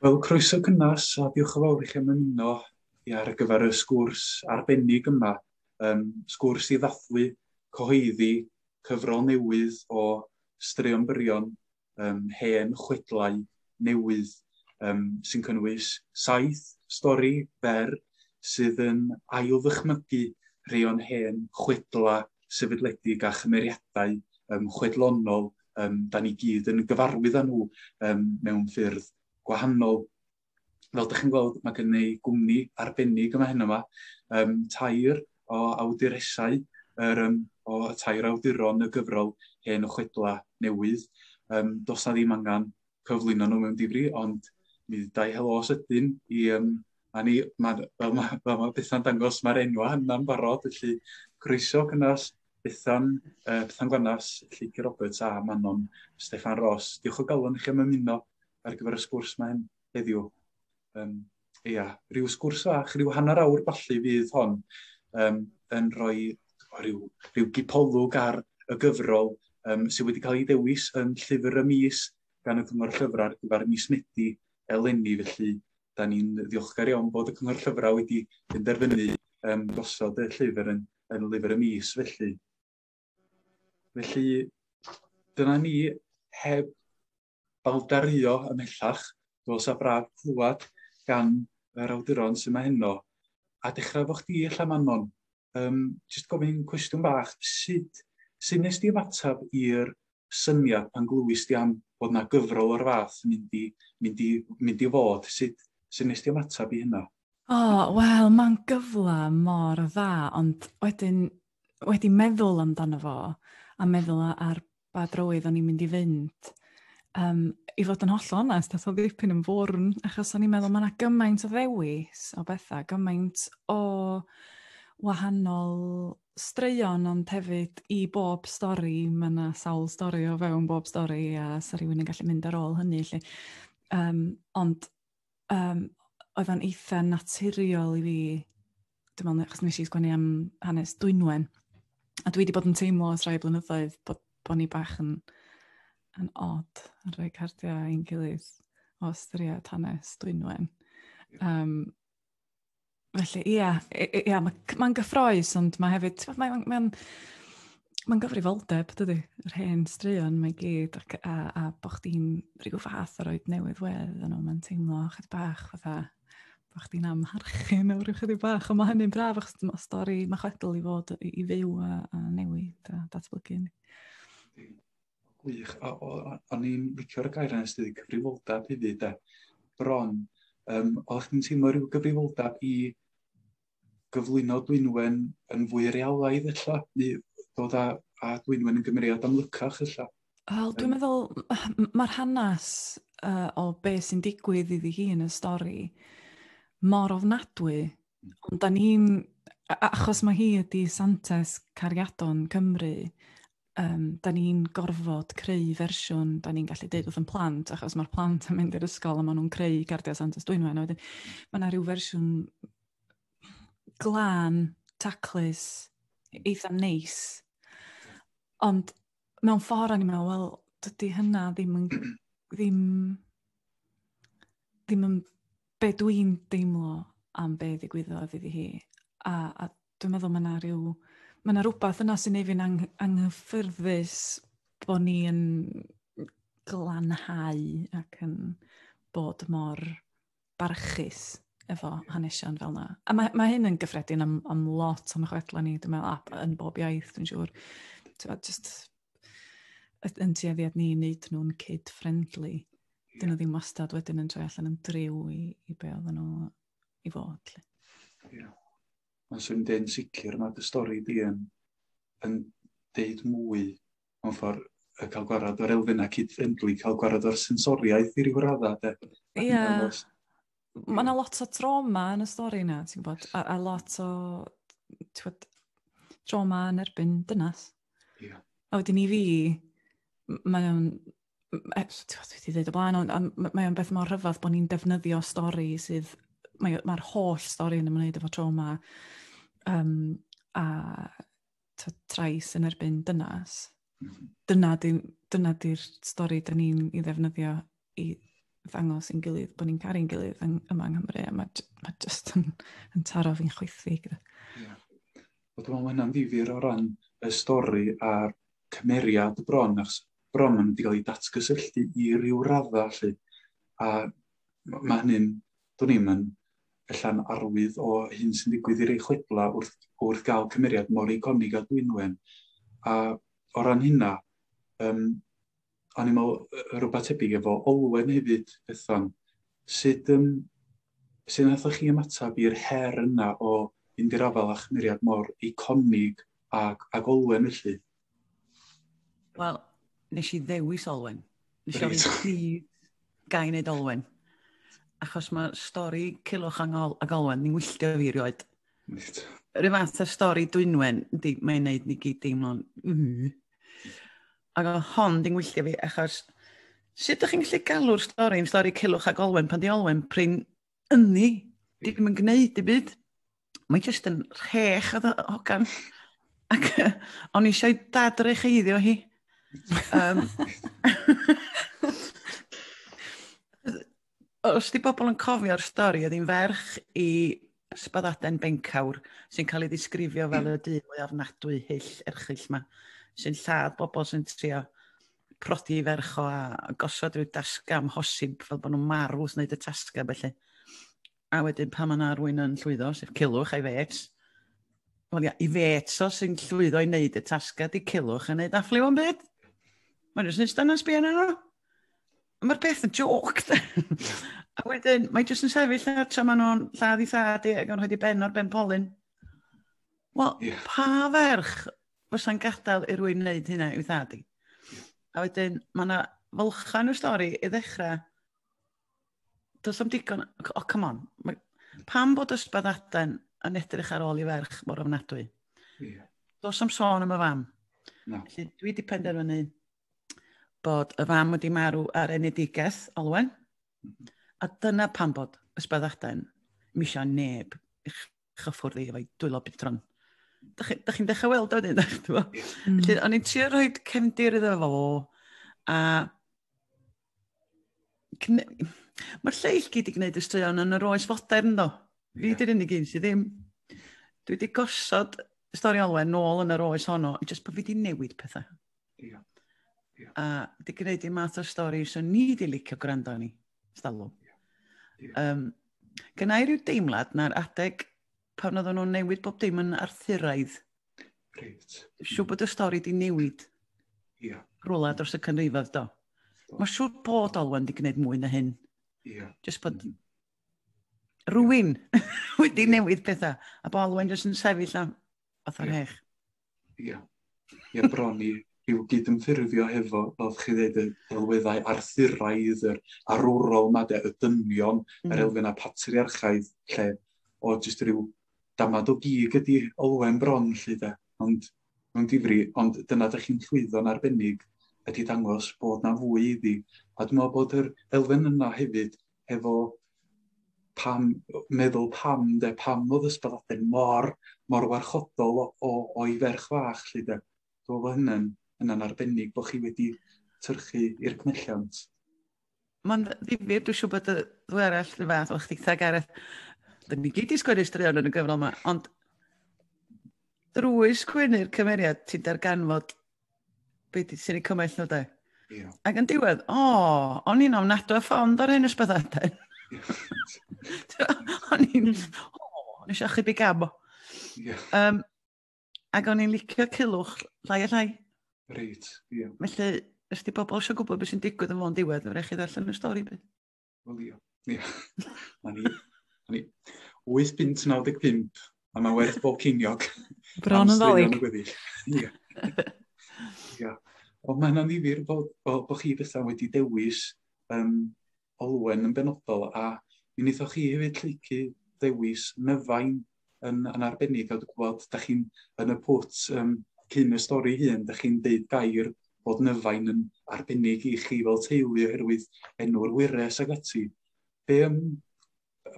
Wel, croeso cynnas a diolch yn fawr i chi am ymuno ar gyfer y sgwrs arbennig yma. Sgwrs i ddathlu cyhoeddi cyfrol newydd o straeon byrion Hen Chwedlau Newydd sy'n cynnwys 7 stori fer sydd yn ail-ddychmygu rhai o'n hen chwedla sefydledig a chymeriadau chwedlonol. Da ni gyd yn gyfarwydd â nhw mewn ffyrdd gwahanol. Fel ydych chi'n gweld, mae gen i gwmni arbennig yma heno yma, tair o awduresau, o tair awduron y gyfrol Hen Chwedlau Newydd. Does na ddim angen cyflwyno nhw mewn difri, ond mi ddau helo sydyn i fel mae Bethan dangos, mae'r enw hynna'n barod, felly croeso cynnas Bethan Gwanas, Lleucu Roberts a Manon Steffan Ros. Diolch o galon i chi am ymuno ar gyfer y sgwrs yma heddiw. Rhyw sgwrs fach, rhyw hanner awr balli fydd hon yn rhoi rhyw gipolwg ar y gyfrol sydd wedi cael ei dewis yn Llyfr y Mis gan y Cyngor Llyfr ar gyfer mis Medi eleni. Felly, da ni'n ddiolchgar iawn bod y Cyngor Llyfr wedi penderfynu gosod y llyfr yn Lyfr y Mis. Felly, dyna ni heb baldario ymhellach, dos a braf clywed gan yr awduron sy'n ma heno. A dechrau efo chdi, ella Manon, jyst gofyn cwestiwn bach, sut nes di ymateb i'r syniad pan glwys di am bod na gyfrol o'r fath mynd i fod? Sut nes di ymateb i hynna? Wel, mae'n gyfle mor dda, ond wedi meddwl amdano fo, a meddwl ar ba drywydd o'n i'n mynd i fynd. I fod yn holl onest, oedd ddipyn yn fwrn, achos o'n i'n meddwl mae yna gymaint o ddewis o bethau, gymaint o wahanol straeon, ond hefyd i bob stori, mae yna sawl stori o fewn bob stori, a sa rhywun yn gallu mynd ar ôl hynny. Ond oedd o'n eitha naturiol i fi, dwi'n meddwl, achos nes i sgwennu am hanes Dwynwen, a dwi wedi bod yn teimlo ys rai blynyddoedd bod ni bach yn odd yn rhoi cardiau i'n gilydd o ystyried hanes Dwynwen. Felly, mae'n gyffroes, ond mae hefyd, mae'n gyfrifoldeb, dydy, yr hen straeon, mae gyd, a bo' chdi'n rhyw fath o roed newydd wedd yn nhw, mae'n teimlo chydig bach fatha, bo' chdi'n amharchu nhw rhyw chydig bach, ond mae hynny'n braf, achos mae stori, mae chwedl i fod i fyw a newid a datblygu ni. Gwych. O'n i'n licio'r gair yna sydd wedi cyfrifoldeb hefyd. Bron, oeddech chi'n teimlo rhyw gyfrifoldeb i gyflwyno Dwynwen yn fwy reolaidd ella, neu dod a Dwynwen yn gymeriad amlycach ella? Wel, dwi'n meddwl, mae'r hanes o beth sy'n digwydd iddi hi yn y stori mor ofnadwy, ond da ni'n, achos mae hi ydi Santes Cariadon Cymru, da ni'n gorfod creu fersiwn, da ni'n gallu deud wrth yn plant, achos mae'r plant yn mynd i'r ysgol a maen nhw'n creu cardiau Santes Dwynwen. Mae yna rhyw fersiwn glân, taclus, eitha neis. Ond mewn ffordd o'n i'n meddwl, wel, dydy hynna ddim yn be dwi'n deimlo am be ddigwyddodd iddi hi. A dwi'n meddwl mae yna rhywbeth yna sy'n ei fi'n anghyffyrddus bod ni yn glanhau ac yn bod mor barchus efo hanesion fel yna. A mae hyn yn gyffredin am lot am y chwedlau ni, dwi'n meddwl, yn bob iaith, dwi'n siŵr. Just yn tueddiad ni wneud nhw'n kid-friendly. Dyn nhw ddim wastad wedyn yn troi allan yn driw i be oedden nhw i fod. Mae'n swn i'n sicr mae dy stori di yn deud mwy mewn ffordd cael gwarad o'r elfennau kid-friendly, cael gwarad o'r sensoriaeth i ryw raddau. Mae yna lot o trauma yn y stori yna, ti'n gwybod, a lot o trauma yn erbyn dynas. A wedyn i fi, mae o'n, dwi wedi dweud o blaen, mae o'n beth mor rhyfadd bod ni'n defnyddio stori sydd, mae'r holl stori yn ymwneud efo trauma a trais yn erbyn dynas. Dyna di'r stori da ni'n ei ddefnyddio i ddangos i'n gilydd, bod ni'n caru'n gilydd yma yng Nghymru, a mae just yn taro fi'n chwythu gyda. Ie. Dwi'n meddwl mae hynna'n ddifyr o ran y stori a'r cymeriad bron, achos bron ma'n wedi cael ei datgysylltu i ryw radda, lle. A mae hynny'n, dwi'n ni'n yn allan arwydd o hyn sy'n digwydd i'r chwedla wrth gael cymeriad mor iconig a Dwynwen. A o ran hynna, o'n i'n meddwl rhywbeth tebyg efo Olwen hefyd, Bethan. Sut nathoch chi ymatab i'r her yna o fynd i'r afel a chymeriad mor iconig ag Olwen felly? Wel, nes i ddewis Olwen. Nes i ofyn pryd gai wneud Olwen. Achos mae stori Culhwch ag Olwen ni'n wylltio fi rioed. Rhyw fath o stori Dwynwen, mae'n neud ni gyd deimlo'n Ac o hon di'n wylltio fi, achos sut ydych chi'n gallu galw'r stori Culhwch ag Olwen pan di Olwen pryn ynni, ddim yn gwneud i byd. Mae jyst yn rhech o hogan. Ac o'n i eisiau dadrecheiddio hi. Os di bobl yn cofio'r stori, oedd hi'n ferch i Ysbaddaden Bencawr sy'n cael ei ddisgrifio fel y deulu ofnadwy hyll erchyll yma, sy'n lladd bobl sy'n trio prodi i ferch o a gosod rhyw dasga amhosib fel bod nhw'n marw wrth wneud y tasga felly. A wedyn pan mae yna rhywun yn llwyddo, sef Culhwch a'i fets, wel ia, i fets o sy'n llwyddo i wneud y tasga di Culhwch yn wneud affliw am byd. Mae'n jyst yn ystod yn sbio yna nhw. Mae'r peth yn joc. A wedyn, mae jyst yn sefyll ar tra maen nhw'n lladd i thad i ac yn rhoi i ben o'r ben polyn. Wel, pa ferch fysa'n gadael i rywun wneud hynna i'w thad i? A wedyn, mae yna fylchan y stori i ddechrau. Does am digon... O, come on. Pam bod Ysbaddaden yn edrych ar ôl i ferch mor ofnadwy? Does am sôn am y fam. Dwi wedi penderfynu bod y fam wedi marw ar enedigaeth Olwen. A dyna pam bod Ysbaddaden misio neb i'ch chyffwrdd i efo'i dwylo bitron. Dych chi'n dechrau weld o wedyn? Felly, o'n i'n trio rhoi cefndir iddo fo, a mae'r lleill gyd i gwneud y straeon yn yr oes fodern, do. Fi di'r unig un sydd ddim. Dwi wedi gosod stori Olwen nôl yn yr oes honno, jyst bod fi wedi newid pethau. A wedi gwneud i'n math o stori sy'n ni wedi licio gwrando ni, stalw. Gyna i ryw deimlad na'r adeg pan oedden nhw'n newid bob dim yn Arthuraidd. Siw bod y stori di newid rwla dros y canrifoedd, do. Mae siwr bod Olwen di gwneud mwy na hyn. Just bod rhywun wedi newid pethau, a bod Olwen jyst yn sefyll am fath o'r hech. Ie, bron i ryw gydymffurfio hefo, oedd chi dweud, y elweddau Arthuraidd, yr arwrol yma, y dynion, yr elfen a patriarchaidd, lle o jyst ryw damad o gig ydi Olwen bron, lle de. Ond difri, ond dyna ydych chi'n llwyddo'n arbennig ydi dangos bod na fwy iddi. A dwi'n meddwl bod yr elfen yna hefyd efo meddwl pam oedd Ysbaddaden mor warchodol o'i ferch fach, lle de. Dwi'n meddwl hynna'n arbennig bod chi wedi tyrchu i'r cymhelliant. Mae'n ddifyr, dwi'n siŵr bod y ddwy arall yn fath o'ch ddi'tha, Gareth. Dyn ni gyd i sgwennu'r straeon yn y gyfrol yma, ond drwy sgwennu'r cymeriad ti'n darganfod beth sy'n ei cymell nhw, de. Ac yn diwedd, o'n i'n ofnadwy a ffond ar hyn Ysbaddaden. O'n eisiau chydig gam o. Ac o'n i'n licio Culhwch llai a llai. Reit, ie. Felly, ys di bobl eisiau gwybod beth sy'n digwydd yn fo'n diwedd, fe rech chi ddarllen y stori beth. Wel, ie. Ni 8.95, a mae werth bob ceiniog. Bron yn ddolig. Ie. Ond mae hynna'n ddifyr bod chi bethau wedi dewis Olwen yn benodol, a mi wnaethoch chi hefyd lleicu dewis Nyfaen yn arbennig, a dwi'n gwybod, da chi'n yn y pwt cyn y stori hun, da chi'n deud gair bod Nyfaen yn arbennig i chi fel teulu oherwydd enw'r wires ag ati.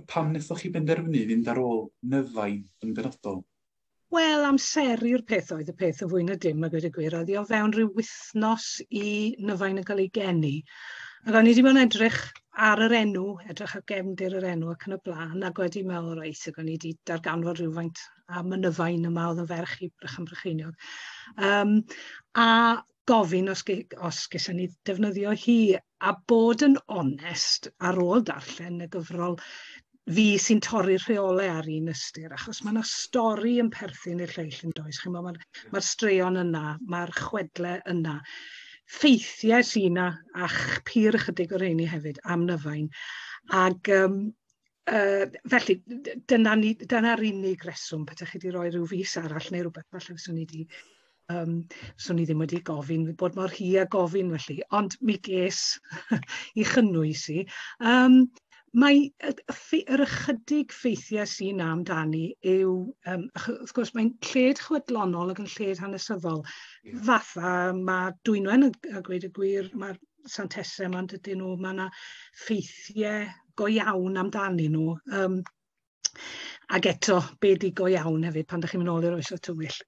Pam wnaethoch chi benderfynu fynd ar ôl Nyfaen yn benodol? Wel, amseru'r peth oedd y peth o fwy na dim, a gweud y gwir, oedd o fewn rhyw wythnos i Nyfaen yn cael ei geni. Ac o'n i wedi bod yn edrych ar yr enw, edrych ar gefndir yr enw ac yn y blaen, ac wedi meddwl reis, ac o'n i wedi darganfod rhywfaint a mynydfaen yma oedd yn ferch i Brychan-Brycheiniog. A gofyn os gysyn ni defnyddio hi, a bod yn onest ar ôl darllen y gyfrol, fi sy'n torri'r rheolau ar un ystyr, achos mae yna stori yn perthyn i'r lleill yn does. Mae'r straeon yna, mae'r chwedlau yna, ffeithiau sy'n yna, ach pyr ychydig o'r rheini hefyd, am Nyfaen. Ac felly, dyna'r unig reswm, pethau chi wedi rhoi rhyw fus arall neu rhywbeth, falle fyswn ni ddim wedi gofyn, bod mor hi a gofyn felly, ond mi ges i chynnwys i. Mae yr ychydig ffeithiau sy'n amdani yw, wrth gwrs, mae'n lled chwedlonol ac yn lled hanesyddol. Fatha mae Dwynwen a gweud y gwir, mae'r Santesau ma'n dydyn nhw, mae yna ffeithiau go iawn amdani nhw. Ac eto, be di go iawn hefyd pan ydych chi'n mynd ôl i'r oesoedd tywyll.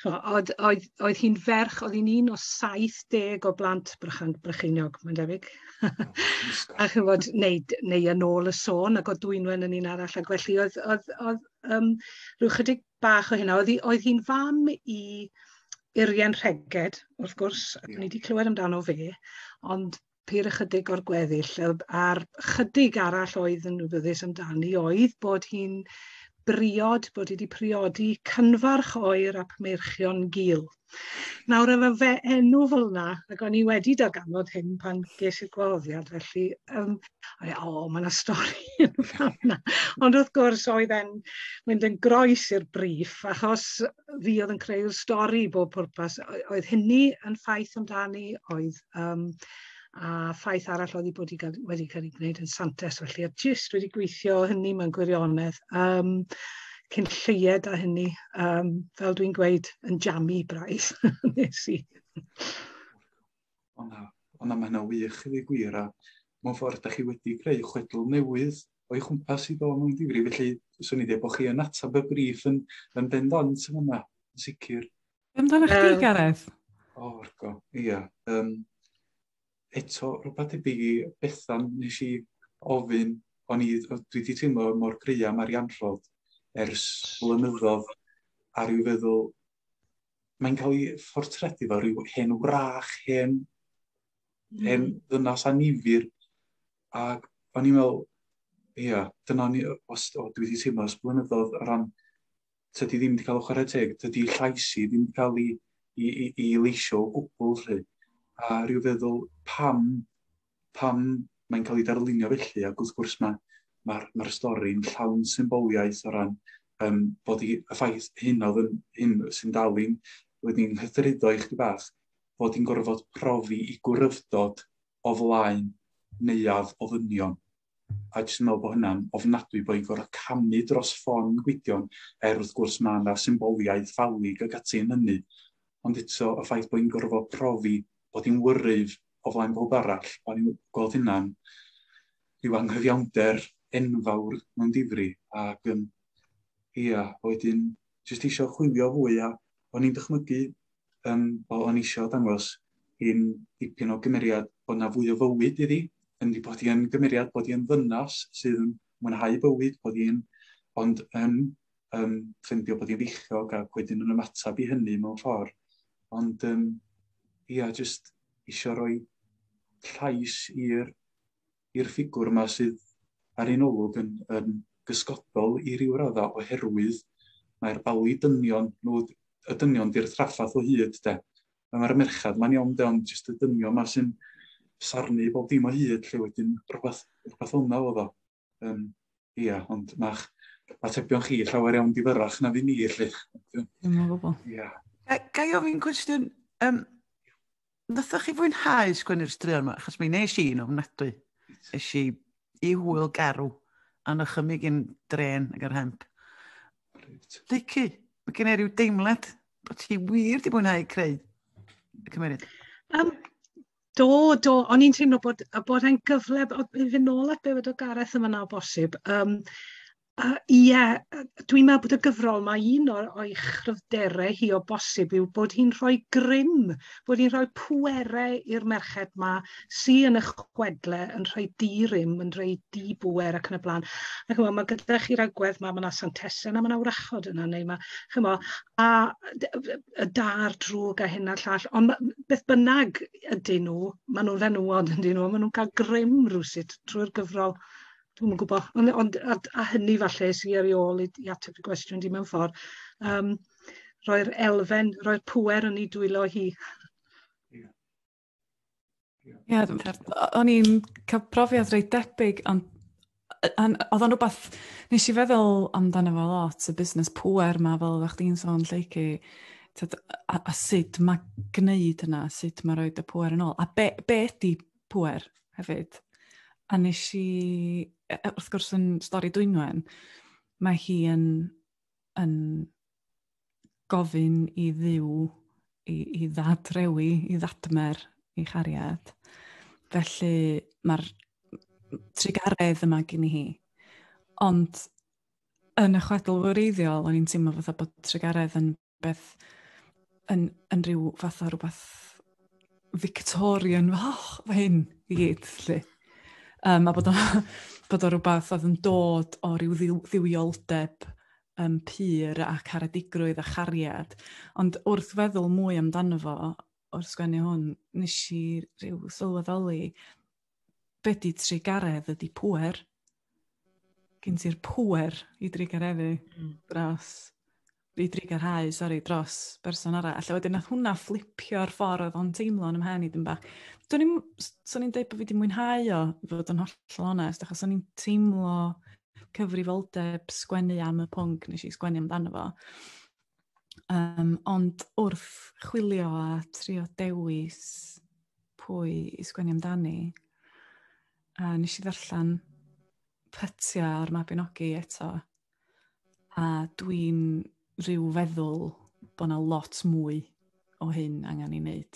Oedd hi'n ferch, oedd hi'n un o 70 o blant Brycheiniog, mae'n debyg. A chybod, neu yn ôl y sôn, ac oedd Dwynwen yn un arall, ac felly oedd rhyw chydig bach o hynna. Oedd hi'n fam i Urien Rheged, wrth gwrs, ac ni wedi clywed amdano fe, ond pyr ychydig o'r gweddill, a'r chydig arall oedd yn wybyddus amdani oedd bod hi'n briod, bod hi wedi priodi cynfarch oer a Pmerchion Gul. Nawr efo fe enw fel yna, ac o'n i wedi darganfod hyn pan ges i'r gwahoddiad, felly, mae yna stori yn fanna. Ond wrth gwrs oedd e'n mynd yn groes i'r briff, achos fi oedd yn creu'r stori bob pwrpas. Oedd hynny yn ffaith amdani, oedd a ffaith arall oedd wedi cael ei gwneud yn Santes, felly a jyst wedi gweithio hynny mewn gwirionedd. Cyn lleied a hynny, fel dwi'n gweud, yn jamu braidd, nes i. Ond mae hynna wych i fi gwir, a mewn ffordd da chi wedi creu chwedl newydd o'i chwmpas i ddod mewn difri, felly swn i dweud bod chi yn atab y briff yn bendant yn yma, yn sicr. Be amdano chdi, Gareth? Orgo, ia. Eto, rhywbeth debyg i Bethan nes i ofyn, dwi wedi teimlo mor gry am arianrhod ers blynyddoedd, a rhyw feddwl, mae'n cael ei ffortredu fel rhyw hen wrach, hen ddynas anifyr, ac o'n i'n meddwl, ia, dyna dwi wedi teimlo ers blynyddoedd o ran, tydi ddim wedi cael o chwarae teg, tydi llaisi ddim wedi cael ei leisio o gwbl, lle. A rhyw feddwl pam mae'n cael ei darlunio felly, ac wrth gwrs mae'r stori'n llawn symboliaeth o ran bod y ffaith hyn sy'n dalun wedi'n hyfryddo i chdi bach, bod hi'n gorfod profi i gwryfdod o flaen neuadd o ddynion. A jyst yn meddwl bod hynna'n ofnadwy bod hi'n gorfod camu dros ffôn Gwydion, wrth gwrs mae yna symboliaeth ffalig ac ati yn hynny. Ond eto, y ffaith bod hi'n gorfod profi bod hi'n wyryf o flaen bob arall, o'n i'n gweld hynna'n rhyw anghyfiawnder enfawr mewn difri. Ac ia, wedyn, jyst eisiau chwilio fwy, a o'n i'n dychmygu, o'n eisiau dangos un dipyn o gymeriad bod yna fwy o fywyd iddi, bod hi'n gymeriad bod hi'n ddynas sydd yn mwynhau bywyd, ond yn ffeindio bod hi'n ddichog ac wedyn yn ymatab i hynny mewn ffordd. Ond ia, jyst eisiau rhoi llais i'r ffigwr yma sydd ar un olwg yn gysgodol i ryw raddau oherwydd mae'r balu dynion, y dynion di'r traffath o hyd, de. Mae'r merchad, mae'n iawn, ond jyst y dynion yma sy'n sarnu bob dim o hyd, lle wedyn rhywbeth hwnna oedd o. Ia, ond mae'ch atebion chi llawer iawn difyrach na fi ni, lle. Dwi'n gwybod. Gai ofyn cwestiwn, Nothoch chi fwynhau sgwennu'r straeon yma, achos mi nes i yn ofnadwy. Nes i hwyl garw, a'n ychymig yn dren ag yr hemp. Lleucu, mae gen i ryw deimlad bod ti wir di fwynhau creu y cymeriad. Do, o'n i'n teimlo bod e'n gyfle, i fynd nôl at be wedi Gareth yma na o bosib. Ie, dwi'n meddwl bod y gyfrol mae un o'i chryfderau hi o bosib yw bod hi'n rhoi grym, bod hi'n rhoi pwerau i'r merched ma sy'n y chwedle yn rhoi di-rym, yn rhoi di-bwer ac yn y blaen. Ac mae gyda chi'r agwedd ma, mae yna santesen a mae yna wrachod yna, neu mae, a y dar drwg a hyn a'r llall, ond beth bynnag ydyn nhw, maen nhw'n fenywod ydyn nhw, maen nhw'n cael grym rwsyd trwy'r gyfrol. Dwi'n gwybod, ond a hynny falle sy'n ar ôl i ateb y gwestiwn di mewn ffordd. Roi'r elfen, roi'r pŵer yn ei dwylo hi. Ie, o'n i'n cael profiad reit debyg, ond oedd o'n rhywbeth, nes i feddwl amdano fo lot, y busnes pŵer ma fel o'ch di'n sôn Lleucu, a sut mae gwneud yna, sut mae roed y pŵer yn ôl. A be ydi pŵer hefyd? A nes i, wrth gwrs yn stori Dwynwen, mae hi yn gofyn i ddiw i ddadrewi, i ddadmer i chariad. Felly mae'r trigaredd yma gen i hi. Ond yn y chwedl wreiddiol, o'n i'n teimlo fatha bod trigaredd yn beth, yn rhyw fath o rhywbeth Victorian, fe hyn i gyd, lle. A bod o rhywbeth oedd yn dod o ryw ddiwioldeb pur a caredigrwydd a chariad. Ond wrth feddwl mwy amdano fo, wrth sgwennu hwn, nes i ryw sylweddoli be di trigaredd ydi pŵer. Gen ti'r pŵer i drigareddu dros berson arall. Alla wedyn nath hwnna fflipio'r ffordd oedd o'n teimlo yn ymhen i dyn bach. So'n i'n deud bod fi wedi mwynhau o, fod yn hollol onest, achos so'n i'n teimlo cyfrifoldeb sgwennu am y pwnc nes i sgwennu amdano fo. Ond wrth chwilio a trio dewis pwy i sgwennu amdani, nes i ddarllen pytia o'r Mabinogi eto, a dwi'n rhyw feddwl bod yna lot mwy o hyn angen i wneud.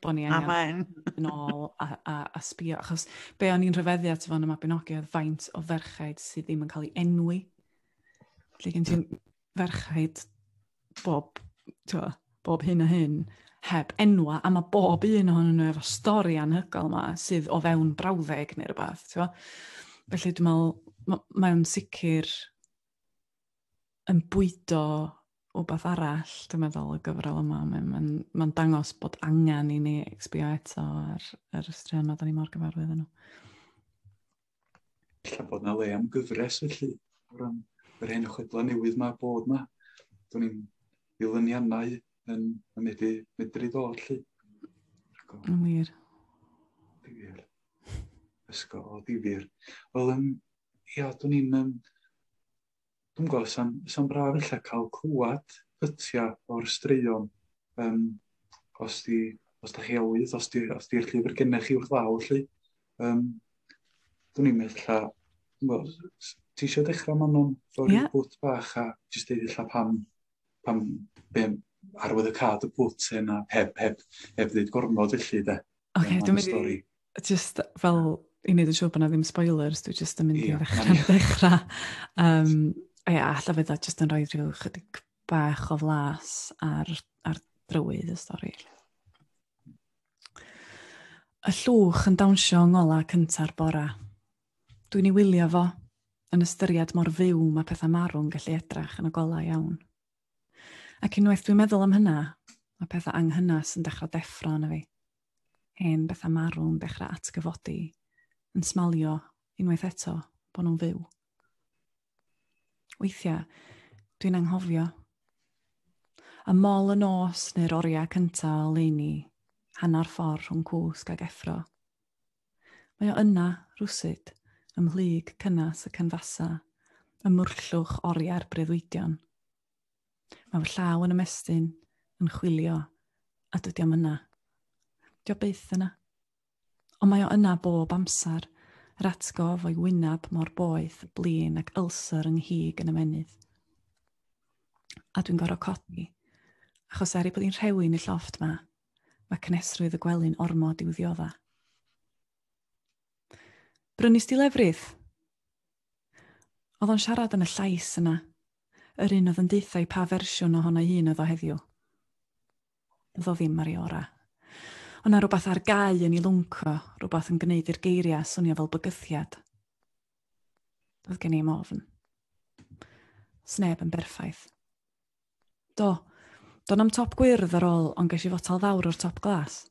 Bod ni angen yn ôl a sbio. Achos be o'n i'n rhyfeddu at fo'n y Mabinogi oedd faint o ferchaid sydd ddim yn cael ei enwi. Lle gen ti'n ferchaid bob hyn a hyn heb enwa, a mae bob un ohonyn nhw efo stori anhygoel yma sydd o fewn brawddeg neu rhywbeth. Felly dwi'n meddwl, mae'n sicr yn bwydo o beth arall, dwi'n meddwl, y gyfrol yma. Mae'n dangos bod angen i ni sbio eto ar y straeon yma, da ni mor gyfarwydd yn nhw. Lla bod na le am gyfres felly, yr Hen Chwedlau Newydd yma bod yma. Dwi'n ni'n ddilyniannau yn medru ddod lly. Yn wir. Difyr. Ysgol, difyr. Wel, dwi'n gwybod, sa'n braf eich cael clywed pytia o'r straeon. Os da chi awydd, os di'r llyfr gennych chi wrth law, lly. Dwi'n meddwl, ti eisiau dechrau Manon o'r bwt bach a jyst deud eich pam arwydd y cad y bwt yna heb ddweud gormod felly, de. Oce, dwi'n mynd i just fel i wneud yn siŵr bod na ddim spoilers, dwi'n just yn mynd i ddechrau. Alla fydd o jyst yn rhoi rhyw chydig bach o flas ar drywydd y stori. Y llwch yn dawnsio ngola cynta'r bora. Dwi'n ei wylio fo, yn ystyried mor fyw mae pethau marw'n gallu edrach yn y gola iawn. Ac unwaith dwi'n meddwl am hynna, mae pethau anghynas yn dechrau deffro yna fi. Hen bethau marw'n dechrau atgyfodi, yn smalio unwaith eto bod nhw'n fyw. Weithiau, dwi'n anghofio. Y mol y nos neu'r oriau cyntaf o leini, hanner ffordd rhwng cwsg ag effro. Mae o yna, rwsyd, ymhlyg cynnas y canfasa, y mwrllwch oriau'r breuddwydion. Mae fy llaw yn ymestyn, yn chwilio, a dydy o'm yna. Dio byth yna. Ond mae o yna bob amser, yr atgof o'i wynab mor boeth, blin ac ulcer yng nghig yn ymenydd. A dwi'n gorfod codi, achos er I bod hi'n rhewyn y llofft ma, mae cnesrwydd y gwely'n ormod i'w ddiodda. Brynis di lefrith? Oedd o'n siarad yn y llais yna, yr un oedd yn deithau pa fersiwn ohono hun oedd o heddiw. Oedd o ddim ar ei ora. Oedd yna rhywbeth ar gau yn ei lwnco, rhywbeth yn gwneud i'r geiriau swnio fel bygythiad. Oedd gen i'n ofn. Sneb yn berffaith. Do'n am top gwyrdd ar ôl, ond ges i fotal fawr o'r top glas.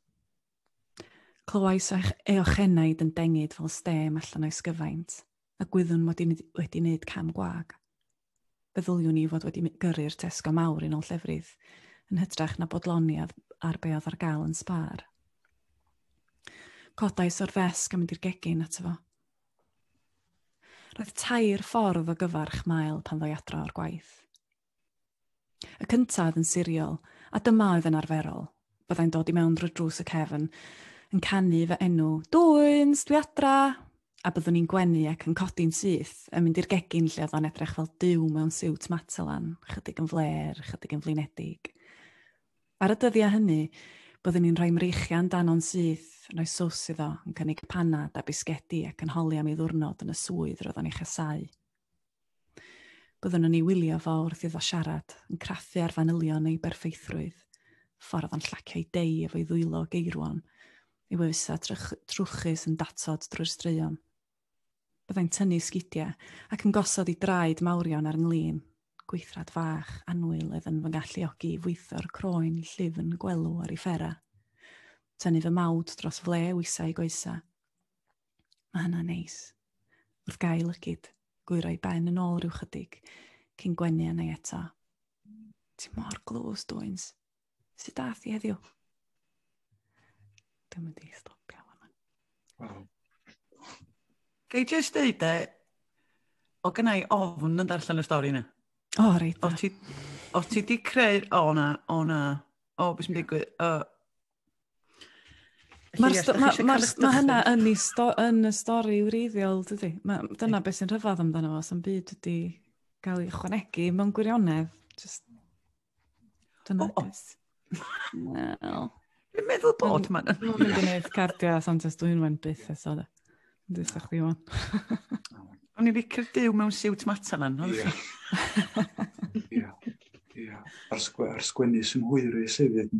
Clywais eochenaid yn dengid fel stem allan o'i sgyfaint, a gwyddwn wedi wneud cam gwag. Feddyliwn i fod wedi gyrru'r tesgo mawr un ôl llefrydd, yn hytrach na bodloniad ar be oedd ar gael yn sbar. Codais o'r ddesg am mynd i'r gegin ato fo. Roedd 2 ffordd o gyfarch Mael pan ddoi adra o'r gwaith. Y cyntaf yn siriol, a dyma oedd yn arferol. Byddai'n dod i mewn drwy drws y cefn, yn canu fy enw, "Dwyns, dwi adra!" A byddwn ni'n gwenu ac yn codi'n syth, yn mynd i'r gegin lle oedd o'n edrych fel diw mewn siwt matelan, chydig yn fler, chydig yn flinedig. Ar y dyddiau hynny, byddwn ni'n rhoi mreichian dano'n syth, yn rhoi sws iddo, yn cynnig panad a bisgedi ac yn holi am ei ddwrnod yn y swydd roedd o'n ei chasau. Byddwn nhw'n ei wylio fo wrth iddo siarad, yn craffu ar fanylion ei berffeithrwydd, ffordd o'n llacio ei dei efo'i ddwylo geirwan, ei wefusa trwchus yn datod drwy'r straeon. Byddai'n tynnu sgidiau ac yn gosod ei draed mawrion ar ynglyn, gweithrad fach, anwyl oedd yn fy galluogi i fwytho'r croen llyfn gwelw ar ei ffera. Tynnu fy mawd dros fle wisau goesa. Mae hynna'n neis. Wrth gael lygyd, gwyroi ben yn ôl rhyw chydig, cyn gwenu yna eto. Ti mor glws, Dwyns. Sut dath i heddiw? Dwi'n mynd i stopio hwnna. Wow. Gai jyst deud o gynnau ofn yn darllen y stori yna. O, reit. O ti di creu... O beth sy'n digwydd? Mae hynna yn y stori wreiddiol, dydy. Dyna beth sy'n rhyfedd amdano fo, sy'n byd wedi cael ei ychwanegu mewn gwirionedd. Dyna beth. Wel... Dwi'n meddwl bod, man. Dwi'n mynd i wneud cardiau Santes Dwynwen byth eto, da. Dwi'n sa'ch di wan. O'n i licio'r diw mewn siwt matalan. Ia. Ar sgwennu sy'n hwyrus hefyd,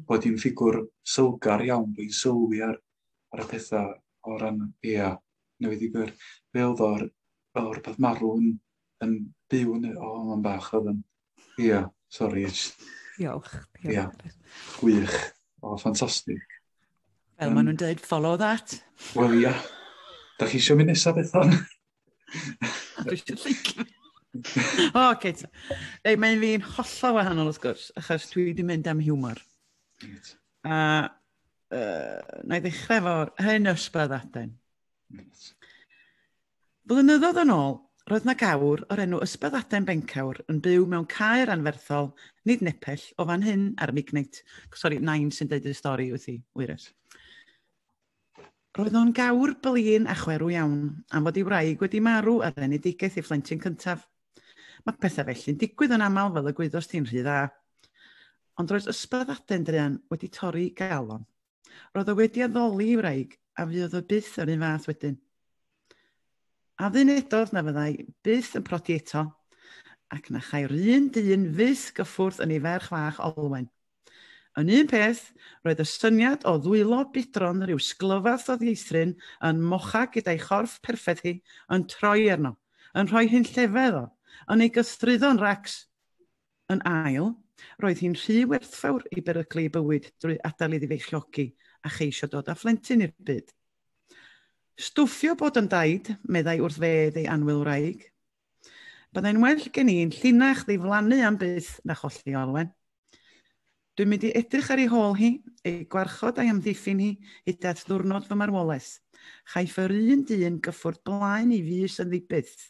bod hi'n ffigwr sylgar iawn, bod hi'n sylwi ar y pethau o ran, newyddigwyr. Fe oedd o'r peth marw yn byw o'n bach oedd yn, sori. Diolch. Gwych, ffantastig. Fel maen nhw'n dweud, follow that. Wel, da chi eisiau mynd nesaf Bethan? Dwi eisiau licio. Oce. Mae'n fi'n hollol wahanol wrth gwrs, achos dwi wedi mynd am hiwmor. A na i ddechrau fo'r hyn ysbyddaden. Blynyddoedd yn ôl, roedd na gawr o'r enw Ysbyddaden Bencawr yn byw mewn caer anferthol, nid nepell, o fan hyn ar Migneit. Sori, Nain sy'n deud y stori wrthi, wyrus. Roedd o'n gawr blin a chwerw iawn, am fod ei wraig wedi marw ar enedigaeth ei phlentyn cyntaf. Mae pethau felly'n digwydd yn aml fel y gwyddos ti'n rhy dda. Ond roedd Ysbyddaden Drian wedi torri galon. Roedd o wedi addoli ei wraig a fydd o byth yr un fath wedyn. A ddynedodd na fyddai byth yn prodi eto, ac na chai'r un dyn fydd gyffwrdd yn ei ferch fach Olwen. Yn un peth, roedd y syniad o ddwylo bidron rhyw sglyfath o ddieithryn yn mocha gyda'i chorff perffaith hi yn troi arno, yn rhoi hyn llefedd o, yn ei gythryddo'n racs. Yn ail, roedd hi'n rhy werthfawr i beryglu bywyd drwy adael iddi feichiogi a cheisio dod â phlentyn i'r byd. Stwffio bod yn daid, meddai wrth fedd ei anwyl wraig. Byddai'n well gen i'n llinach ddiflannu am byth na cholli Olwen. Dwi'n mynd i edrych ar ei hôl hi, ei gwarchod a'i amddiffyn hi, hyd at ddwrnod fy marwolaeth. Chaiff yr un dyn gyffwrdd blaen i fus yn ddibyth.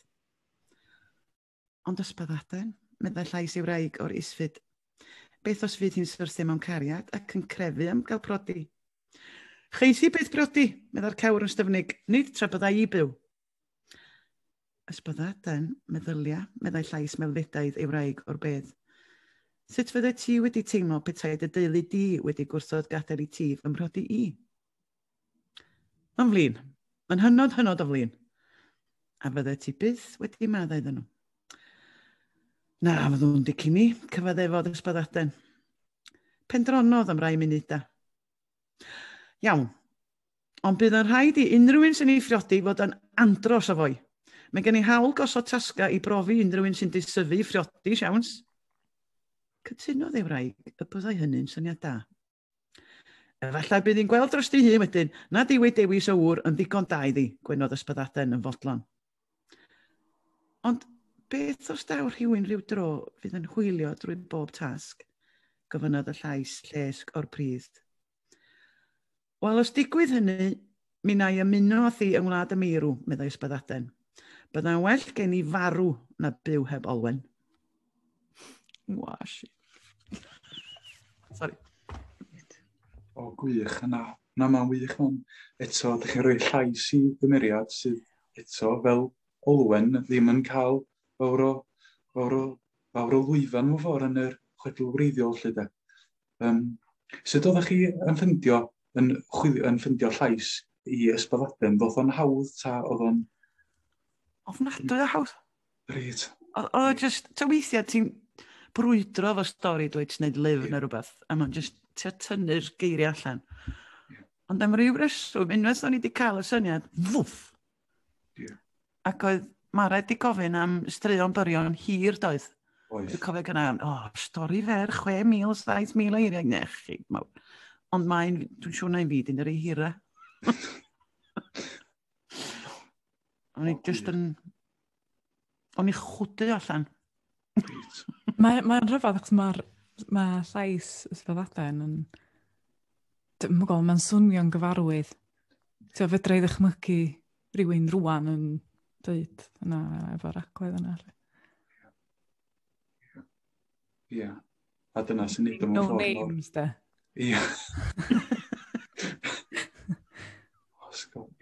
Ond Ysbyddaden, meddai llais ei wraig o'r isfyd. Beth os fydd hi'n syrthio mewn cariad ac yn crefu am gael prodi? Cheisi beth briodi, meddai'r cawr yn styfnig, nid tra byddai i byw. Ysbyddaden, meddylia, meddai llais mewnfedaidd ei wraig o'r bedd. Sut fydde ti wedi teimlo petai dy deulu di wedi gwrthod gadael i ti fy mhrodi i? Mae'n flin, mae'n hynod o flin. a fydde ti byth wedi maddau iddyn nhw. Na, fyddwn dici mi, cyfaddefod ysbyddaden. Pendronodd am rai munudau. Iawn, ond bydd yn rhaid i unrhyw un sy'n ei phriodi fod yn andros o foi. Mae gen i hawl gosod tasga i brofi unrhyw un sy'n disyfu i phriodi, siawns. Cytunodd ei wraig y byddai hynny'n syniad da. Efallai bydd hi'n gweld dros di hun wedyn, nad yw ei dewis yw'r yn ddigon da iddi, gwenodd ysbyddaden yn fodlon. Ond beth os daw rhywun rhyw dro fydd yn hwylio drwy bob tasg, gofynodd y llais llesg o'r pridd. Wel, os digwydd hynny, mi na i ymuno â thi yng Ngwlad y Meirw, meddai ysbyddaden. Byddai'n well gen i farw na byw heb olwen. Wash. Sorry. O, gwych. Na mae'n wych. Eto, ydych chi'n rhoi llais i gymeriad sydd eto fel olwen ddim yn cael fawr o lwyfan mewn ffordd yn yr chwedl wreiddiol, lle de. Sut oeddech chi yn ffeindio llais i ysbyddaden? Ddoth o'n hawdd ta oedd o'n... Ofnadwy o hawdd. Reit. O, just, ta weithiau ti'n brwydro fo stori dweud ti'n neud lyfr neu rhywbeth, a mae'n just tynnu'r geiriau allan. Ond am ryw reswm, unwaith o'n i wedi cael y syniad, fwff! Ac oedd Mared di gofyn am straeon byrion hir doedd. Dwi'n cofio gyna, stori fer, 6,000, 7,000 eiriau, nechi. Ond Mae'n, dwi'n siŵr na'n fyd, yn yr ei hira. O'n i just yn... O'n i chwdu allan. Mae'n rhyfedd, achos mae llais ysbyddaden yn... Mae'n swnio'n gyfarwydd. So, fedra i ddychmygu rhywun rwan yn dweud yna efo'r agwedd yna. Ie. A dyna sy'n neud o'n No ffordd. names, de. Ie.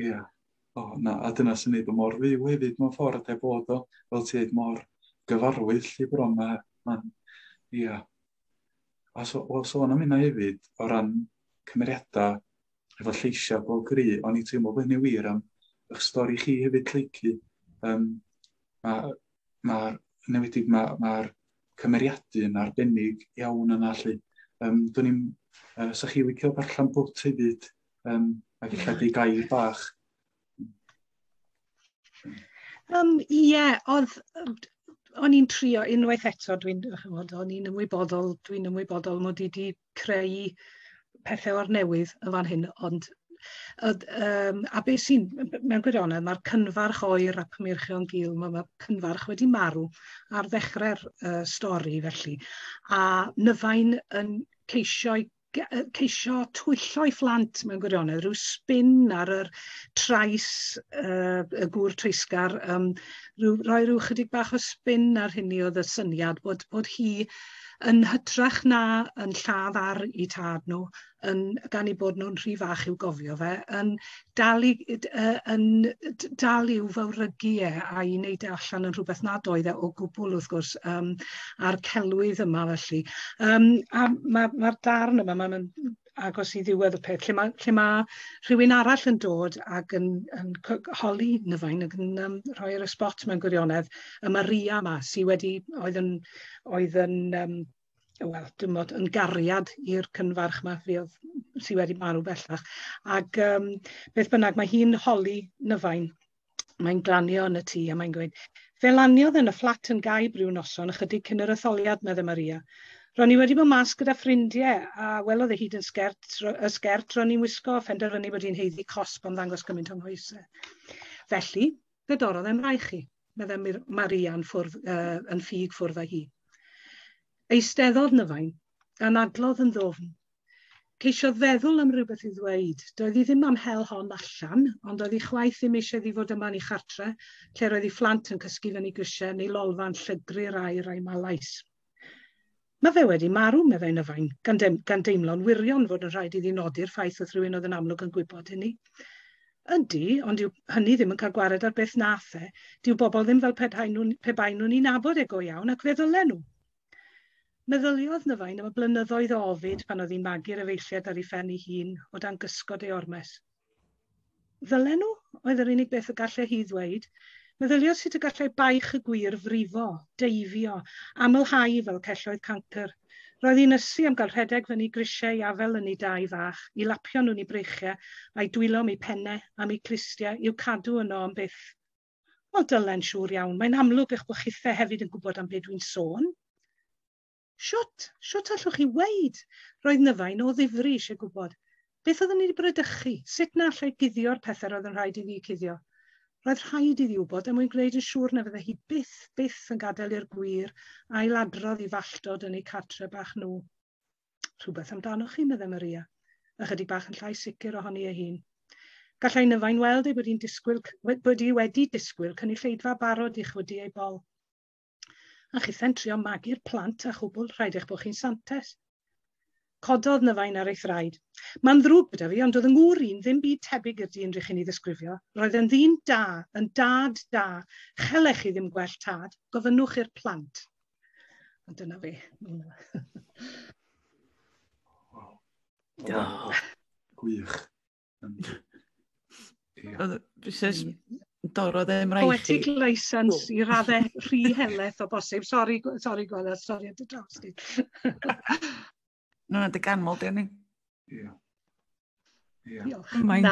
Ie. A dyna sy'n neud o mor fyw hefyd mewn ffordd a bod o, fel ti dweud, mor gyfarwydd lle bron. Ie. A sôn am hynna hefyd, o ran cymeriadau efo lleisiau bob gry, o'n i teimlo bod hynny wir am eich stori chi hefyd, Lleucu. Mae'r cymeriadu yn arbennig iawn yna, lle. Dwi'n ni'n, sa chi licio darllen bwt hefyd, ac eich ei gair bach. Ie, o'n i'n trio unwaith eto, o'n i'n ymwybodol mod i wedi creu pethau o'r newydd y fan hyn, ond a beth sy'n, mewn gwirionedd, mae'r cynfarch oer a cymyrchion gul, mae cynfarch wedi marw ar ddechrau'r stori felly. A Nyfain yn ceisio twyllo'i phlant mewn gwirionedd, rhyw spin ar yr trais, y gŵr treisgar, rhoi rhyw chydig bach o spin ar hynny oedd y syniad bod hi yn hytrach na yn lladd ar eu tad nhw, gan ei bod nhw'n rhy fach i'w gofio fe, yn dal i'w fawrygu a'i wneud allan yn rhywbeth nad oedd o gwbl wrth gwrs a'r celwydd yma felly. A mae'r darn yma, mae'n agos i ddiwedd y peth, lle mae rhywun arall yn dod ac yn holi Nyfain ac yn rhoi'r spot mewn gwirionedd, y Maria yma sydd oedd yn gariad i'r cynfarch yma sydd wedi marw bellach. Ac beth bynnag, mae hi'n holi Nyfain. Mae'n glanio yn y tŷ a mae'n gweud, fe laniodd yn y fflat yn gaib rhyw noson ychydig cyn yr etholiad, medde Maria. Ro'n i wedi bod mas gyda ffrindiau a welodd ei hyd yn sgert ro'n i'n wisgo, phenderfynu bod hi'n heiddi cosb ond ddangos gymaint o'n hoesau. Felly, ddedorodd e'n rai chi, medde Maria yn ffug ffwrdd â hi. Eisteddodd Nyfain, a nadlodd yn ddofn. Ceisiodd feddwl am rhywbeth i ddweud. Doedd hi ddim am hel hon allan, ond oedd hi chwaith ddim eisiau ddi fod yma yn ei chartre, lle roedd hi phlant yn cysgu fyny grisiau neu lolfa'n llygru'r air a'i malais. Mae fe wedi marw, meddai Nyfain, gan deimlo'n wirion fod yn rhaid iddi nodi'r ffaith oedd rhywun oedd yn amlwg yn gwybod hynny. Ydy, ond hynny ddim yn cael gwared ar beth nath e, dyw bobl ddim fel pe bai nhw'n ei nabod e go iawn ac fe ddylen nhw. Meddyliodd Nyfain am y blynyddoedd o ofid pan oedd hi'n magu'r efeilliad ar ei phen ei hun o dan gysgod ei ormes. Ddylen nhw, oedd yr unig beth y gallai hi ddweud, Meddyliwch sut y gallai baich y gwir frifo, deifio, amlhau fel celloedd cancer. Roedd hi'n ysu am gael rhedeg fyny grisiau afel yn ei dau fach, i lapio nhw'n ei breichiau, a'i dwylo am ei pennau, am ei clistiau, i'w cadw yno am byth. Wel, dylen siŵr iawn, mae'n amlwg eich bod chithau hefyd yn gwybod am beth dwi'n sôn. Siwt allwch chi weid? Roedd Nyfain o ddifri eisiau gwybod. Beth oedden ni wedi brydychu? Sut na allai guddio'r pethau roedd yn rhaid iddi cuddio? Roedd rhaid iddi wybod am mwyn gwneud yn siŵr na fydde hi byth yn gadael i'r gwir a'i ladrodd i falltod yn ei cartre bach nhw. Rhywbeth amdanoch chi, meddai Maria, ychydig bach yn llai sicr ohoni ei hun. Gallai Nyfain weld ei bod hi wedi disgwyl cynulleidfa barod i chwydu ei bol. A chitha'n trio magu'r plant a chwbl rhaid eich bod chi'n santes. Cododd Nyfain ar ei thraed. Mae'n ddrwg gyda fi, ond oedd yng ngŵr un ddim byd tebyg i'r dyn rydych chi'n ei ddisgrifio. Roedd yn ddyn da, yn dad da. Chelech chi ddim gwell tad, gofynnwch i'r plant. A dyna fi. Gwych. Dorodd e'n rhaid. Poetic license i raddau rhy heleth o bosib. Sori Gwanas, sori at y draws di. Nw'n ganmol, di ni. Mae'n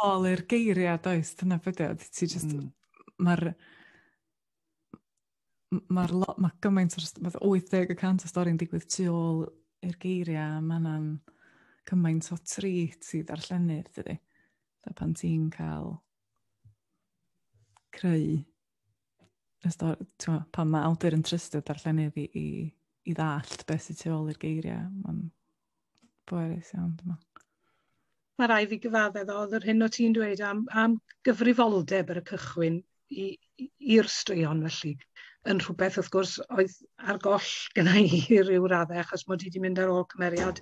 ôl i'r geiriau, does, dyna bydiad. Ti just, mae gymaint o'r 80% o stori'n digwydd tu ôl i'r geiriau, mae yna'n gymaint o trit i ddarllenydd, dydy. Da pan ti'n cael creu y stori, pan mae awdur yn trystio darllenydd i ddallt beth sy'n tu ôl i'r geiriau. Mae'n bwerus iawn, dyma. Mae rai fi gyfaddedd oedd yr hyn o ti'n dweud am gyfrifoldeb ar y cychwyn i'r straeon felly. Yn rhywbeth wrth gwrs oedd ar goll gyda i ryw raddau achos mod i wedi mynd ar ôl cymeriad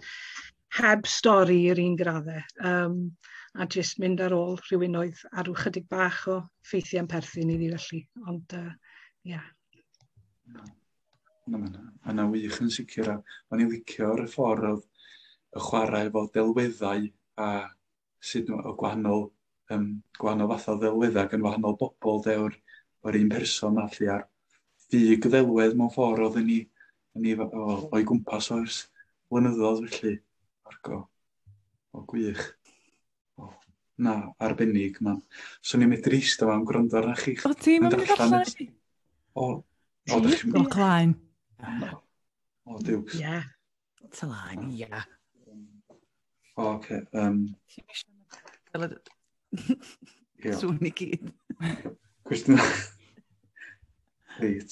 heb stori i'r un graddau. A jyst mynd ar ôl rhywun oedd ar ryw chydig bach o ffeithiau'n perthyn iddi felly. Ond, ia. Yna wych yn sicr. O'n i'n licio'r ffordd oedd y chwarae efo delweddau a sut o gwahanol fath o ddelweddau gan wahanol bobl o'r un person allu ar ffug ddelwedd mewn ffordd oedd yn o'i gwmpas o'r blynyddoedd felly. O gwych. Na, arbennig. Swn i'n medru eistedd am gwrando arna chi. O, ti'n mynd i ddarllen? O, dych chi'n mynd? Claen. O, diws. Ie. Talain, ia. Oce. Swn i gyd. Cwestiwn. Reit.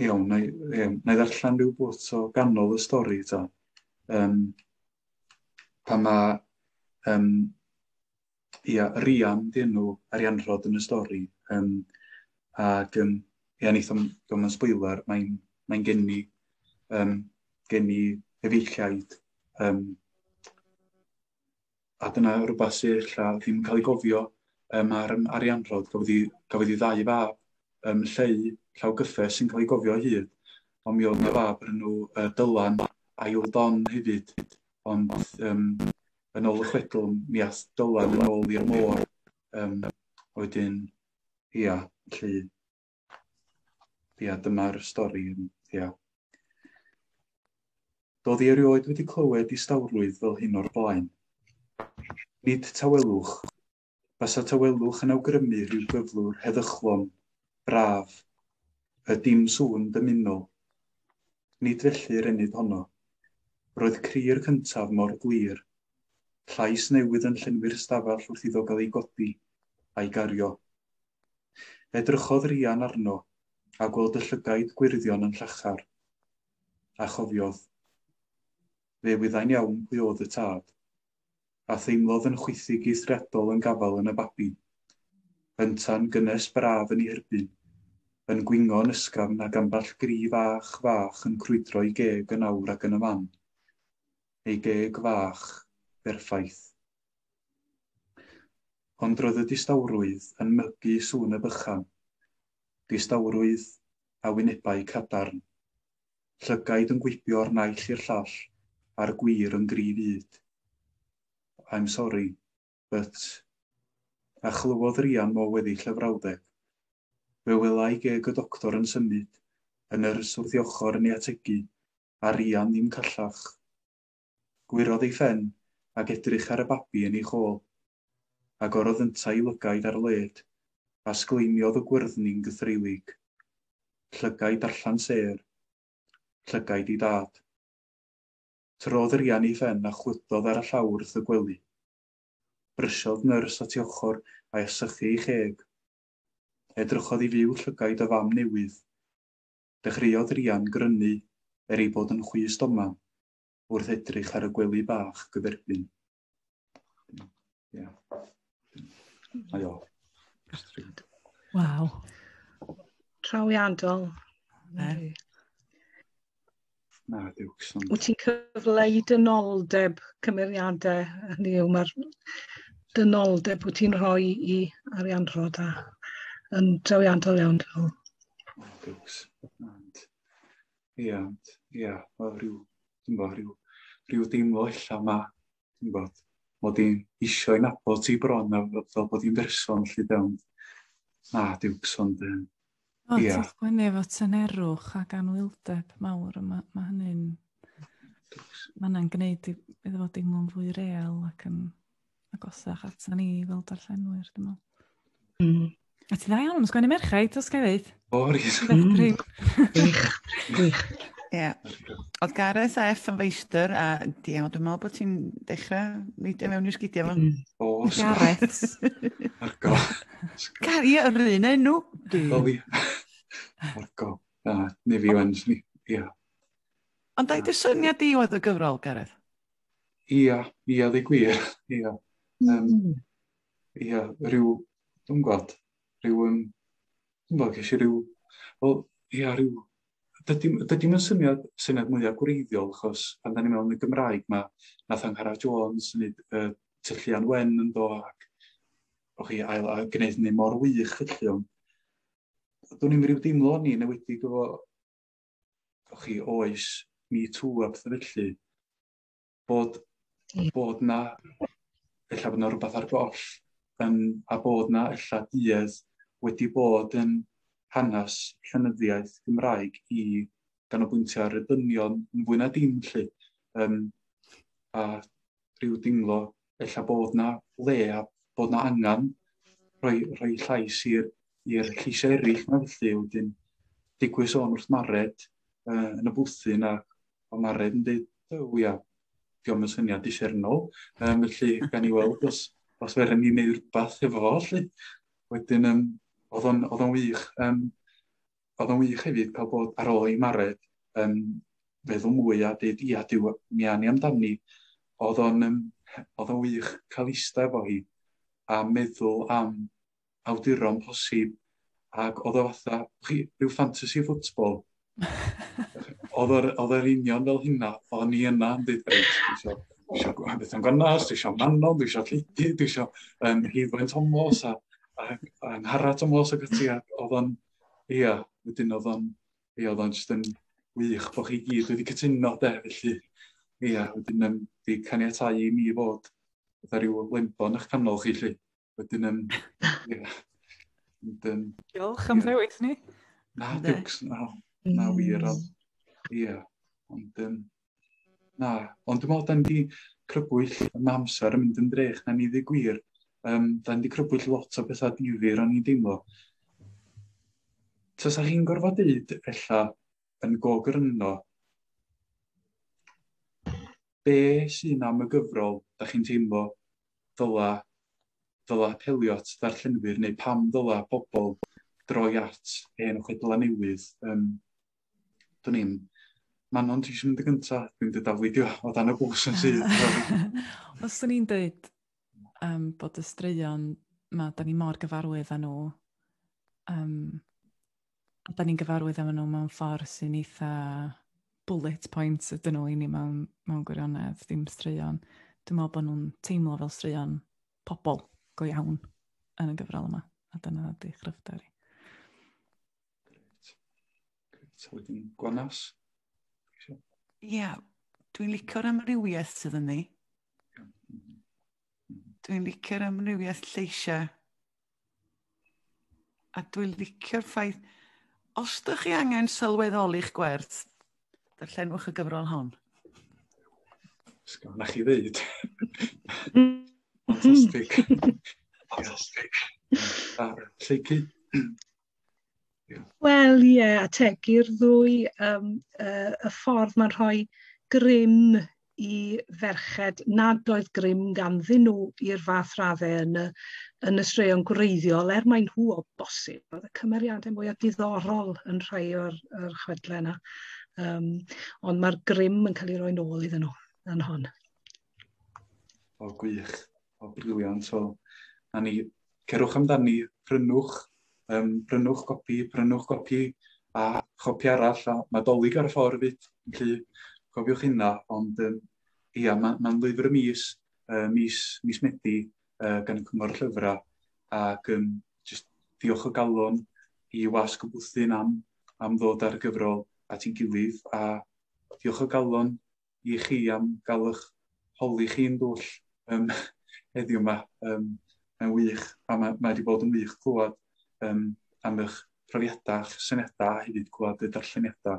Iawn, na i ddarllen rhyw bwt o ganol y stori ta. Pa mae Rian di enw Arianrod yn y stori. Ac neithom yn spoiler, mae'n geni efeilliaid. A dyna rhywbeth sy'n ddim yn cael ei gofio ar Arianrod. Gafodd ei ddau fab llaw gyffes sy'n cael ei gofio hyd. Ond mi oedd yna fab yn nhw Dylan ail Don hefyd. Ond yn ôl y chwedl, mi ath Dylan yn ôl i'r môr. Wedyn, dyma'r stori. Doedd i erioed wedi clywed i stawrwydd fel hyn o'r blaen. Nid tawelwch. Basa tawelwch yn awgrymu rhyw gyflwr heddychlon, braf, y dim sŵn dymunol. Nid felly'r enid honno. Roedd cri'r cyntaf mor glir. Llais newydd yn llenwi'r stafell wrth iddo gael ei godi a'i gario. Edrychodd Rian arno a gweld y llygaid gwirion yn llachar. A chofiodd. Fe wyddai'n iawn pwy oedd y tad. A theimlodd yn chwythig eithriadol yn gafal yn y babi. Ynta'n gynnes braf yn ei herbyn. Yn gwingo yn ysgafn ac amball gri fach yn crwydro i geg yn awr ac yn y man. Ei geg fach, berffaith. Ond roedd y distawrwydd yn mygu sŵn y bychan. Distawrwydd a wynebau cadarn. Llygaid yn gwibio o'r naill i'r llall, a'r gwir yn gri fyd. I'm sorry, but a chlywodd rian mo wedi llyfrawddeg. Fe welai geg y doctor yn symud, yn yr swrddiochr yn ei ategu, a rian ddim callach. Gwirodd ei ffen, ac edrych ar y babi yn ei chôl, a gorodd ynta i lygaid ar led, a sgleiniodd y gwyrddni'n gythreilig. Llygaid allan ser, llygaid i dad. Trodd yr rian ei ffen a chwydodd ar y llawr wrth y gwely. Brysiodd nyrs at ei ochr a esychu ei cheg. Edrychodd i fyw llygaid y fam newydd. Dechreuodd rian grynu ei bod yn chwys doman wrth edrych ar y gwely bach gyferbyn. Ia. Aio. Waw. Trawiadol. Na, diwcs. Wyt ti'n cyfleu dynoldeb cymeriadau, hynny yw, mae'r dynoldeb wyt ti'n rhoi i arianrod a yn drawiadol iawn. Diwcs. Ia, rhyw deimlo illa ma, mod i'n isio i nabod ti bron a fel bod i'n berson lle dawn. Na, diwcs, ond... Ti'n sgwennu efo tynerwch ac anwyldeb mawr, mae hynny'n... Mae hynny'n gwneud iddo fod deimlo'n fwy real ac yn agosach atan ni fel darllenwyr, dwi'n meddwl. A ti dda iawn am sgwennu merchaid, os gael dweud? O, rhys. Gwych. Ie. Oedd Gareth a F yn feistr, a dwi'n meddwl bod ti'n dechrau neidio mewn i'r sgidiau fo. O, Gareth. Argo. Gari, yr un enw. O, fi. Argo. Ne fi wan, ia. Ond da'i dy syniad i oedd y gyfrol, Gareth? Ia, ddi gwir. Ia. Ia, dwi'n gwybod, dwi'n gwybod, ges i wel, ia, dydy mae'n syniad mwyaf gwreiddiol, achos pan da ni mewn y Gymraeg, nath Angharad Jones yn tylluan wen yn do, ac a gwneud ni mor wych felly, ond dwi'n ni'n rhyw deimlo ni, newedig efo oes Me Too a beth felly, bod na, ella bod na rhywbeth ar goll, a bod na ella duedd wedi bod yn hanes llenyddiaeth Gymraeg i ganolbwyntio ar y dynion yn fwy na dim lle. A rhyw deimlo ella bod na le a bod na angan rhoi llais i'r lleisiau eraill na felly. Wedyn digwydd sôn wrth Mared yn y Bwthyn a Mared yn dweud, ia, diolch yn syniad isernol. Felly gan i weld os feren ni'n neud rhywbeth efo fo. Wedyn oedd o'n wych. Oedd o'n wych hefyd cael bod ar ôl i Mared feddwl mwy a dweud, ia, mi ani amdani. Oedd o'n wych cael eistedd efo hi a meddwl am awduron posib. Ac oedd o fatha, rhyw fantasy football. Oedd yr union fel hynna, oedd ni yna yn dweud, dwi eisiau Bethan Gwanas, dwi eisiau Manon, dwi eisiau Lleucu, dwi eisiau Heiddwen Tomos a Angharad Tomos ac ati. Oedd o'n, ia, wedyn oedd o'n just yn wych bod chi gyd wedi cytuno, felly, ia, wedyn di caniatau i mi fod rhyw lembon eich canol chi, lle. Wedyn, ia. Diolch am ddewis ni. Na, diwcs, na wir, ia. Ond dwi'n meddwl, da ni wedi crybwyll am amser yn mynd yn drech na ni ddi gwir. Da ni wedi crybwyll lot o bethau difyr o'n i'n deimlo. Tasa chi'n gorfod dweud, ella, yn gogryno, be sy'n am y gyfrol da chi'n teimlo ddyla apelio at ddarllenwyr neu pam ddyla bobl droi at Hen Chwedlau Newydd. Dwi'n ni'n Manon, ti eisiau mynd y gyntaf? Dwi'n dweud afwydio o dan y bws yn sydd. Os da ni'n dweud bod y straeon, da ni mor gyfarwydd â nhw, da ni'n gyfarwydd â nhw mewn ffordd sy'n eitha bullet points ydyn nhw i ni mewn gwirionedd, dim straeon. Dwi'n meddwl bod nhw'n teimlo fel straeon pobl go iawn yn y gyfrol yma, a dyna di chryfder i. Wedyn Gwanas. Ia, dwi'n licio'r amrywiaeth sydd yn ni. Dwi'n licio'r amrywiaeth lleisiau A dwi'n licio'r ffaith, os ydych chi angen sylweddoli'ch gwerth, darllenwch y gyfrol hon. Sgol na chi ddeud. Fantastic. Fantastic. Lleucu. Wel, ie, ategu'r ddwy y ffordd mae'n rhoi grym i ferched nad oedd grym ganddyn nhw i'r fath raddau yn y straeon gwreiddiol, mae nhw o bosib. Oedd y cymeriadau mwy o diddorol yn rhai o'r chwedlau yna. Ond mae'r grym yn cael ei roi nôl iddyn nhw yn hon. O gwych, o briliant. So, na ni, cerwch amdani, prynwch copi a chopi arall, a mae dolyg ar y ffordd fyd, felly cofiwch hynna, ond ia, mae'n Lyfr y Mis, mis Medi, gan y Cyngor Llyfrau, ac just diolch o galon i Wasg y Bwthyn am ddod ar y gyfrol at ein gilydd, a diolch o galon i chi am gael eich holi chi'n dwll heddiw yma. Mae'n wych, a mae wedi bod yn wych clywed am eich profiadau, syniadau, hefyd clywed y darlleniadau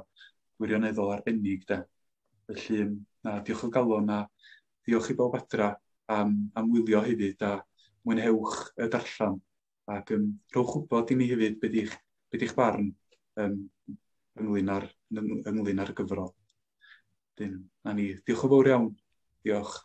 wirioneddol arbennig. Felly, diolch o galon a diolch i bob adra am wylio hefyd a mwynhewch y darllen. Ac rhowch wybod i ni hefyd beth i'ch barn ynglyn â'r gyfrol. Na ni, diolch o fawr iawn. Diolch.